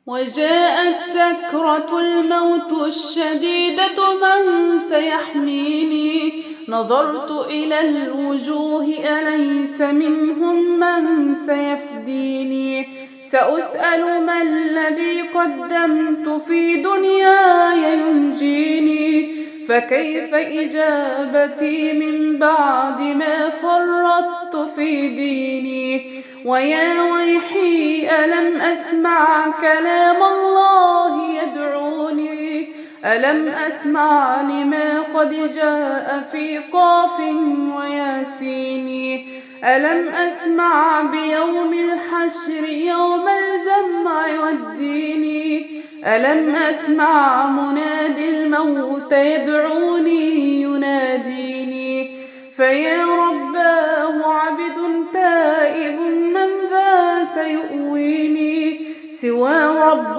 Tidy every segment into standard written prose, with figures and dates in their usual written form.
وجاءت سكرة الموت الشديدة من سيحميني نظرت إلى الوجوه أليس منهم من سيفديني سأسأل ما الذي قدمت في دنياي ينجيني فكيف إجابتي من بعد ما فرطت في ديني ويا ويحي ألم أسمع كلام الله يدعوني ألم أسمع لما قد جاء في قاف وياسين ألم أسمع بيوم الحشر يوم الجمع والدين ألم أسمع منادي الموت يدعوني يناديني فيا رباه عبد تائب من ذا سيؤويني سوى رب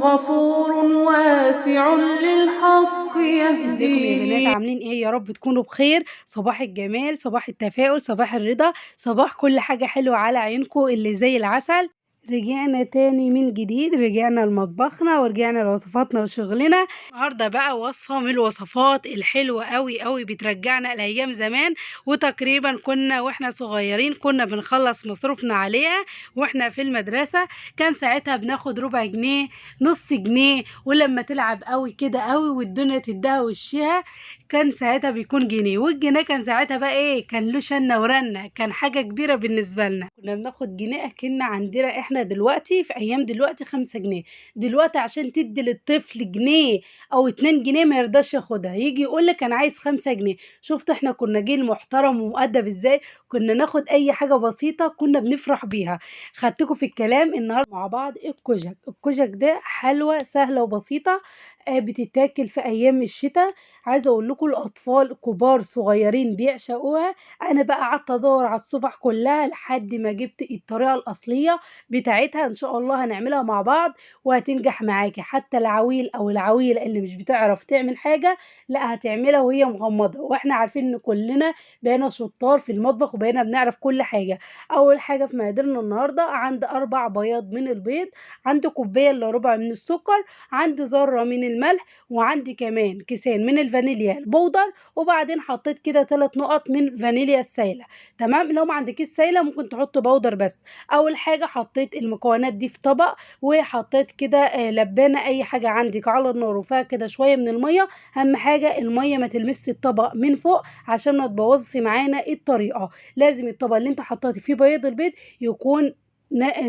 غفور واسع للحق يهديني. يا بنات عاملين ايه؟ يا رب تكونوا بخير. صباح الجمال، صباح التفاؤل، صباح الرضا، صباح كل حاجة حلوة على عينكم اللي زي العسل. رجعنا تاني من جديد، رجعنا لمطبخنا ورجعنا لوصفاتنا وشغلنا. النهارده بقى وصفة من الوصفات الحلوة قوي بترجعنا لأيام زمان، وتقريبا كنا واحنا صغيرين كنا بنخلص مصروفنا عليها واحنا في المدرسة. كان ساعتها بناخد ربع جنيه، نص جنيه، ولما تلعب قوي كده قوي والدنيا تديها وشها كان ساعتها بيكون جنيه، والجنيه كان ساعتها بقى ايه؟ كان له شنة ورنة، كان حاجة كبيرة بالنسبة لنا. كنا بناخد جنيه اكن عندنا احنا دلوقتي في ايام دلوقتي 5 جنيه. دلوقتي عشان تدي للطفل جنيه او 2 جنيه ما يرضاش ياخدها، يجي يقول لك انا عايز 5 جنيه. شفت احنا كنا جيل محترم ومؤدب ازاي؟ كنا ناخد اي حاجة بسيطة كنا بنفرح بيها. خدتكم في الكلام النهارده مع بعض الكشك. الكشك ده حلوة سهلة وبسيطة، بتتاكل في ايام الشتاء. عايزه اقول لكم الاطفال كبار صغيرين بيعشقوها. انا بقى قعدت ادور على الصبح كلها لحد ما جبت الطريقه الاصليه بتاعتها. ان شاء الله هنعملها مع بعض وهتنجح معاكي. حتى العويل او العويله اللي مش بتعرف تعمل حاجه لا هتعملها وهي مغمضه، واحنا عارفين ان كلنا بقينا شطار في المطبخ وبقينا بنعرف كل حاجه. اول حاجه في مقاديرنا النهارده عندي 4 بياض من البيض، عندي كوبايه الا ربع من السكر، عندي ذره من الملح، وعندي كمان كيسين من الفانيليا البودر، وبعدين حطيت كده 3 نقط من فانيليا السايله. تمام، لو ما عندكيش سايله ممكن تحط بودر بس. اول حاجه حطيت المكونات دي في طبق، وحطيت كده لبانه اي حاجه عندك على النار وفيها كده شويه من الميه. اهم حاجه الميه ما تلمس الطبق من فوق عشان ما تبوظش معانا الطريقه. لازم الطبق اللي انت حطيتي فيه بيض البيض يكون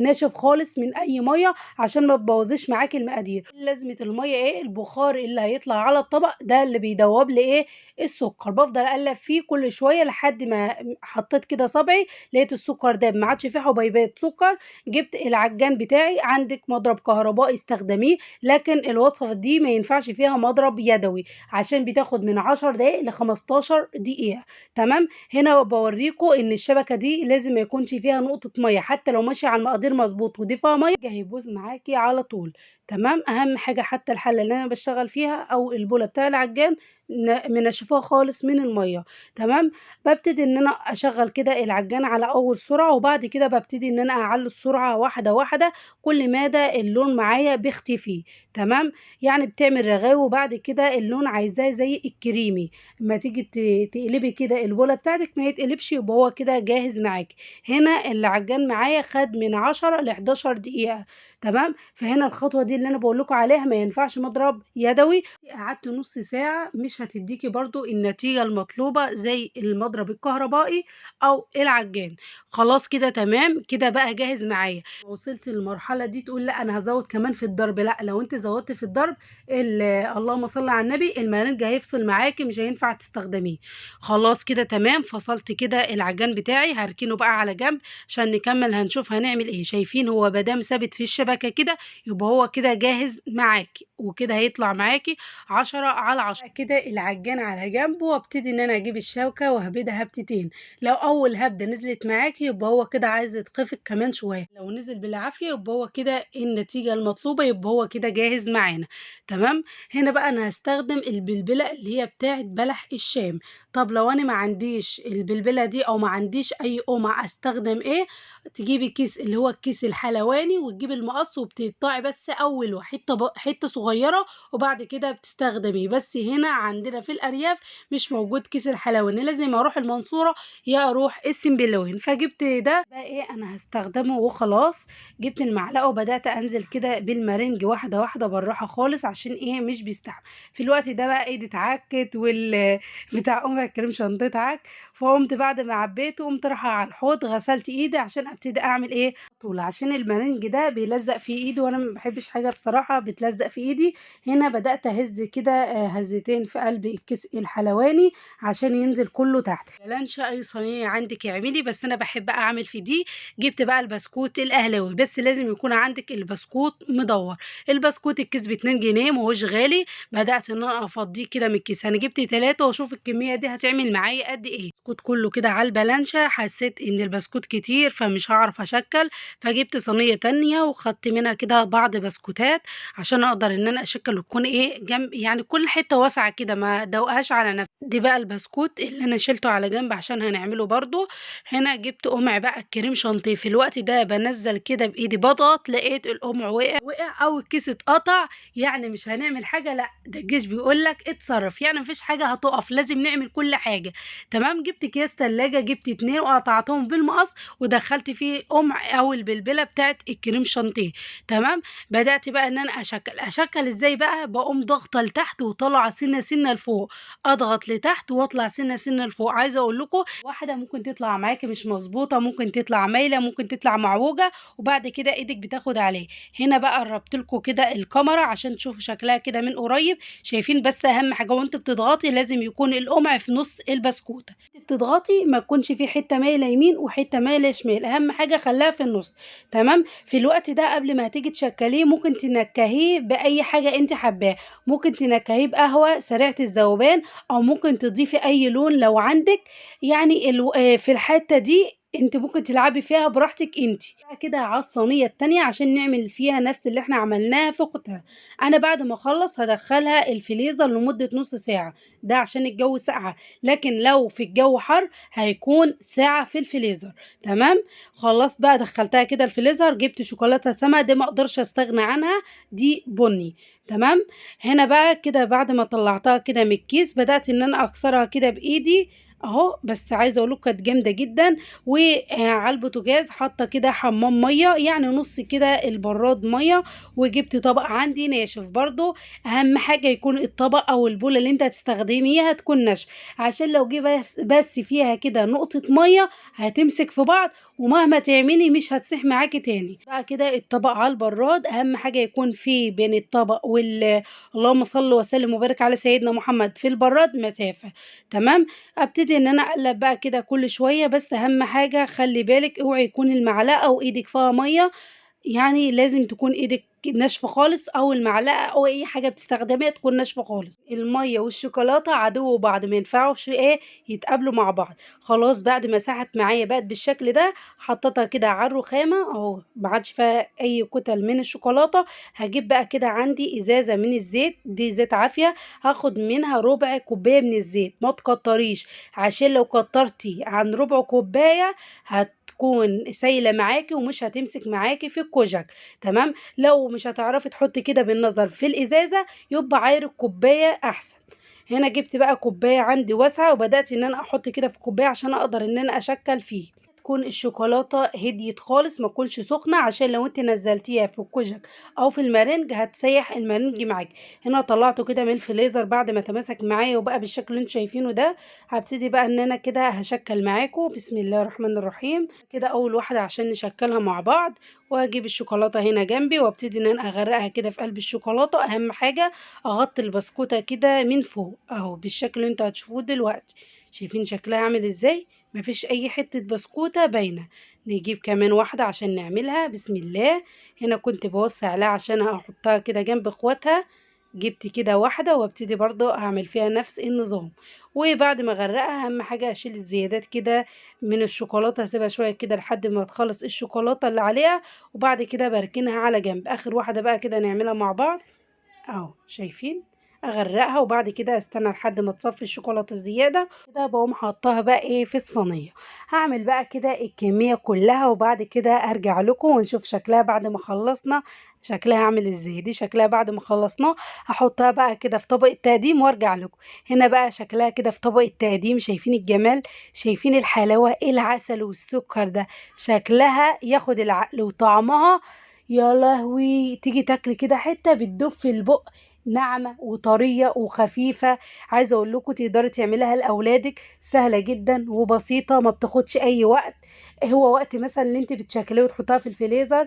ناشف خالص من اي ميه عشان ما تبوظيش معاكي المقادير. لازمه الميه ايه؟ البخار اللي هيطلع على الطبق ده اللي بيدوب لي ايه؟ السكر. بفضل اقلب فيه كل شويه لحد ما حطيت كده صبعي لقيت السكر داب ما عادش فيه حبيبات سكر. جبت العجان بتاعي، عندك مضرب كهربائي استخدميه، لكن الوصفه دي ما ينفعش فيها مضرب يدوي عشان بتاخد من 10 دقايق ل 15 دقيقه. تمام، هنا بوريكم ان الشبكه دي لازم ما يكونش فيها نقطه ميه، حتى لو ماشيه على المقادير مظبوط ودي فيها ميه هيبوظ معاكي على طول. تمام، اهم حاجه حتى الحله اللي انا بشتغل فيها او البوله بتاع العجان منشفوها خالص من الميه. تمام، ببتدي ان انا اشغل كده العجان على اول سرعه، وبعد كده ببتدي ان انا اعلي السرعه واحده واحده كل مدى اللون معايا بيختفي. تمام، يعني بتعمل رغاوي، وبعد كده اللون عايزاه زي الكريمي. اما تيجي تقلبي كده البوله بتاعتك ما يتقلبش يبقى هو كده جاهز معاكي. هنا العجان معايا خد من 10 ل 11 دقيقه. تمام، فهنا الخطوه دي اللي انا بقول لكم عليها ما ينفعش مضرب يدوي. قعدت نص ساعه مش هتديكي برضو النتيجه المطلوبه زي المضرب الكهربائي او العجان. خلاص كده تمام، كده بقى جاهز معايا. وصلت للمرحله دي تقول لا انا هزود كمان في الضرب، لا لو انت زودت في الضرب اللهم صل على النبي المرنج هيفصل معاكي مش هينفع تستخدميه. خلاص كده تمام، فصلت كده العجان بتاعي، هركنه بقى على جنب عشان نكمل هنشوف هنعمل ايه. شايفين هو مادام ثابت في الشبكه كده يبقى هو كده جاهز معاكي. وكده هيطلع معاكي 10/10. كده العجان على جنب، وابتدي ان انا اجيب الشبكه وهبدها هبتتين. لو اول هبده نزلت معاكي يبقى هو كده عايز يتخفق كمان شويه، لو نزل بالعافيه يبقى هو كده النتيجه المطلوبه، يبقى هو كده جاهز معانا. تمام. هنا بقى انا هستخدم البلبله اللي هي بتاعه بلح الشام. طب لو انا ما عنديش البلبله دي او ما عنديش اي قمع، استخدم ايه؟ تجيبي كيس اللي هو الكيس الحلواني، وتجيبي المقص وبتقطعي بس اول حته صغيره، وبعد كده بتستخدمي. بس هنا عندنا في الارياف مش موجود كيس الحلواني، لازم اروح المنصوره يا اروح السنبلاوين. فجبت ده بقى ايه انا هستخدمه وخلاص. جبت المعلقه وبدات انزل كده بالمرنج واحده واحده بالراحه خالص، عشان ايه مش بيستحمل. في الوقت ده بقى ايدي اتعكت بتاع امي الكريم شنطتها عك. فقمت بعد ما عبيته قمت رايحه على الحوض، غسلت ايدي عشان ابتدي اعمل ايه طول، عشان المرنج ده بيلزق في ايدي، وانا ما بحبش حاجه بصراحه بتلزق في ايدي. هنا بدات اهز كده هزتين في قلب الكيس الحلواني عشان ينزل كله تحت. لانشا اي صينيه عندك اعملي، بس انا بحب اعمل في دي. جبت بقى البسكوت الاهلاوي، بس لازم يكون عندك البسكوت مدور. البسكوت الكيس ب2 جنيه، ماهوش غالي. بدات ان انا افضيه كده من الكيس، انا جبت 3 واشوف الكميه دي هتعمل معايا قد ايه. البسكوت كله كده على البلانشه، حسيت ان البسكوت كتير فمش هعرف اشكل، فجبت صينيه تانية وخدت منها كده بعض بسكوتات عشان اقدر ان انا اشكل وتكون ايه جنب، يعني كل حته واسعه كده ما دوقهاش على نفسي. دي بقى البسكوت اللي انا شلته على جنب عشان هنعمله برضو. هنا جبت قمع بقى الكريم شانتيه. في الوقت ده بنزل كده بايدي بضغط، لقيت القمع وقع او الكيس اتقطع. يعني مش هنعمل حاجه، لا ده الجيش بيقول لك اتصرف، يعني مفيش حاجه هتقف، لازم نعمل كل حاجه. تمام. جبت اكياس تلاجة، جبت 2 وقطعتهم بالمقص ودخلت فيه قمع او البلبله بتاعت الكريم شانتيه. تمام. بدات بقى ان انا اشكل ازاي بقى، بقوم ضغطه لتحت وطالعه سنه سنه لفوق، اضغط لتحت واطلع سنه سنه لفوق. عايزه اقول لكم واحده ممكن تطلع معاكي مش مظبوطه، ممكن تطلع مايله، ممكن تطلع معوجه، وبعد كده ايدك بتاخد عليه. هنا بقى قربت لكم كده الكاميرا عشان تشوفوا شكلها كده من قريب. شايفين؟ بس اهم حاجه وانت بتضغطي لازم يكون القمع في نص البسكوته. بتضغطي ما تكونش في حته مايله يمين وحته مايله شمال، اهم حاجه خليها في النص. تمام. في الوقت ده قبل ما هتيجي تشكليه ممكن تنكهيه باي حاجه انت حباه. ممكن تنكهيه بقهوه سريعه الذوبان، او ممكن تضيفي اي لون لو عندك. يعني في الحته دي انت ممكن تلعبي فيها براحتك انت. بقى كده على الصينيه التانية عشان نعمل فيها نفس اللي احنا عملناه في اختها. انا بعد ما اخلص هدخلها الفريزر لمده نص ساعه، ده عشان الجو ساقعه. لكن لو في الجو حر هيكون ساعه في الفريزر. تمام. خلاص بقى دخلتها كده الفريزر. جبت شوكولاته سما، دي ما اقدرش استغنى عنها، دي بني. تمام. هنا بقى كده بعد ما طلعتها كده من الكيس بدأت ان انا اكسرها كده بايدي اهو. بس عايزه اقول لكم كانت جامده جدا. وعلى البوتاجاز حاطه كده حمام ميه، يعني نص كده البراد ميه. وجبت طبق عندي ناشف برضو. اهم حاجه يكون الطبق او البوله اللي انت هتستخدميها تكون ناشفه، عشان لو جه بس فيها كده نقطه ميه هتمسك في بعض، ومهما تعملي مش هتسيح معاكي تاني. بقى كده الطبق على البراد، اهم حاجه يكون في بين الطبق اللهم صل وسلم وبارك على سيدنا محمد في البراد مسافه. تمام. ابتدي ان انا اقلب بقى كده كل شويه، بس اهم حاجه خلي بالك اوعي يكون المعلقه وايدك فيها ميه، يعني لازم تكون ايدك ناشفه خالص، او المعلقه او اي حاجه بتستخدميها تكون ناشفه خالص. الميه والشوكولاته عدو بعض، ما ينفعوش ايه يتقابلوا مع بعض. خلاص بعد ما ساحت معايا بقت بالشكل ده، حطيتها كده على الرخامه اهو، ما عادش فيها اي كتل من الشوكولاته. هجيب بقى كده عندي ازازه من الزيت، دي زيت عافيه، هاخد منها ربع كوبايه من الزيت، ما تكتريش، عشان لو كترتي عن ربع كوبايه هتكون سايله معاكي ومش هتمسك معاكي في الكوجك. تمام. لو مش هتعرفي تحطي كده بالنظر في الازازه يبقى عاير الكوبايه احسن. هنا جبت بقى كوبايه عندي واسعه، وبدات ان انا احط كده في الكوبايه عشان اقدر ان انا اشكل فيه. تكون الشوكولاته هديت خالص، ما تكونش سخنه، عشان لو انت نزلتيها في الكوجك او في المارنج هتسيح المارنج معاك. هنا طلعته كده من الفريزر بعد ما تماسك معايا وبقى بالشكل اللي انتوا شايفينه ده. هبتدي بقى ان انا كده هشكل معاكم. بسم الله الرحمن الرحيم. كده اول واحده عشان نشكلها مع بعض، واجيب الشوكولاته هنا جنبي وابتدي ان انا اغرقها كده في قلب الشوكولاته. اهم حاجه اغطي البسكوته كده من فوق اهو بالشكل اللي انتوا هتشوفوه دلوقتي. شايفين شكلها عامل ازاي؟ مفيش اي حته بسكوته باينه. نجيب كمان واحدة عشان نعملها. بسم الله. هنا كنت بوسع عليها عشان هحطها كده جنب اخواتها. جبت كده واحدة وابتدي برضو اعمل فيها نفس النظام. وبعد ما اغرقها اهم حاجة اشيل الزيادات كده من الشوكولاتة، هسيبها شوية كده لحد ما تخلص الشوكولاتة اللي عليها، وبعد كده بركنها على جنب. اخر واحدة بقى كده نعملها مع بعض اهو، شايفين؟ اغرقها وبعد كده استنى لحد ما تصفي الشوكولاته الزياده كده، بقوم حاطاها بقى ايه في الصينيه. هعمل بقى كده الكميه كلها وبعد كده ارجع لكم ونشوف شكلها بعد ما خلصنا. شكلها عامل ازاي؟ دي شكلها بعد ما خلصناه. هحطها بقى كده في طبق التقديم وارجع لكم. هنا بقى شكلها كده في طبق التقديم، شايفين الجمال؟ شايفين الحلاوه؟ ايه العسل والسكر ده! شكلها ياخد العقل وطعمها يا لهوي، تيجي تاكلي كده حته بتدوب في البق، ناعمه وطريه وخفيفه. عايزه اقول لكم تقدري تعمليها لاولادك، سهله جدا وبسيطه، ما بتاخدش اي وقت. هو وقت مثلا اللي انت بتشكليه وتحطها في الفريزر.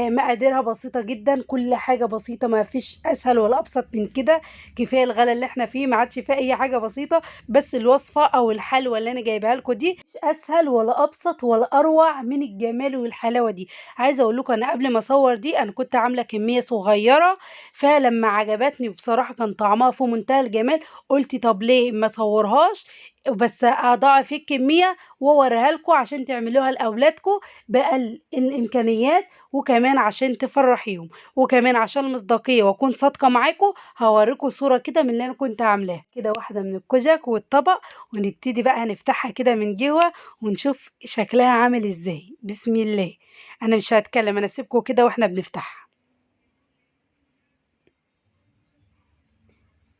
مقاديرها بسيطه جدا، كل حاجه بسيطه، ما فيش اسهل ولا ابسط من كده. كفايه الغلا اللي احنا فيه، ما عادش فيه اي حاجه بسيطه. بس الوصفه او الحلوه اللي انا جايبها لكم دي مش اسهل ولا ابسط ولا اروع من الجمال والحلاوه دي. عايزه اقول لكم انا قبل ما اصور دي انا كنت عامله كميه صغيره، فلما عجبتني وبصراحه كان طعمها في منتهى الجمال، قلت طب ليه ما اصورهاش بس اضاعف الكميه واوريها لكم عشان تعملوها لاولادكم باقل الامكانيات، وكمان عشان تفرحيهم، وكمان عشان المصداقيه واكون صادقه معاكم. هوريكم صوره كده من اللي انا كنت عاملاها كده، واحده من الكوجك والطبق، ونبتدي بقى نفتحها كده من جوه ونشوف شكلها عامل ازاي. بسم الله. انا مش هتكلم، انا اسيبكم كده واحنا بنفتحها.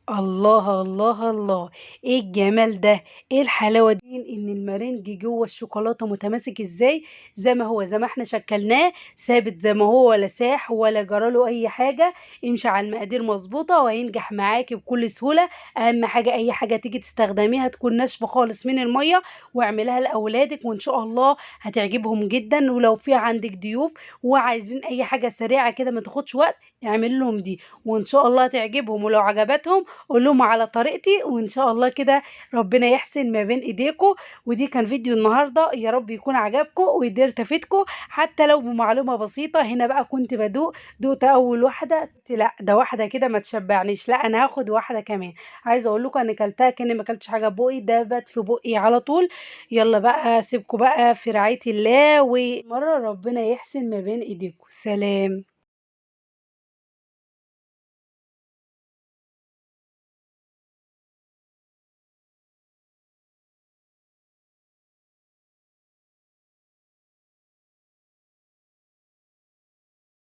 الله الله الله، ايه الجمال ده! ايه الحلاوه دي! ان المارنج جوه الشوكولاته متماسك ازاي، زي ما هو، زي ما احنا شكلناه ثابت زي ما هو، ولا ساح ولا جراله اي حاجه. امشي على المقادير مظبوطه وهينجح معاكي بكل سهوله. اهم حاجه اي حاجه تيجي تستخدميها تكون ناشفه خالص من الميه، واعمليها لاولادك وان شاء الله هتعجبهم جدا. ولو في عندك ضيوف وعايزين اي حاجه سريعه كده ما تاخدش وقت، اعمل لهم دي وان شاء الله هتعجبهم. ولو عجبتهم قول لهم على طريقتي، وان شاء الله كده ربنا يحسن ما بين ايديكم. ودي كان فيديو النهارده، يا رب يكون عجبكم وقدرت افيدكم حتى لو بمعلومه بسيطه. هنا بقى كنت دوقت اول واحده، قلت لا ده واحده كده ما تشبعنيش، لا انا هاخد واحده كمان. عايزه اقول لكم انا كلتها كاني ما اكلتش حاجه بقي، دابت في بقي على طول. يلا بقى سيبكم بقى في رعايه الله، ومره ربنا يحسن ما بين ايديكم. سلام.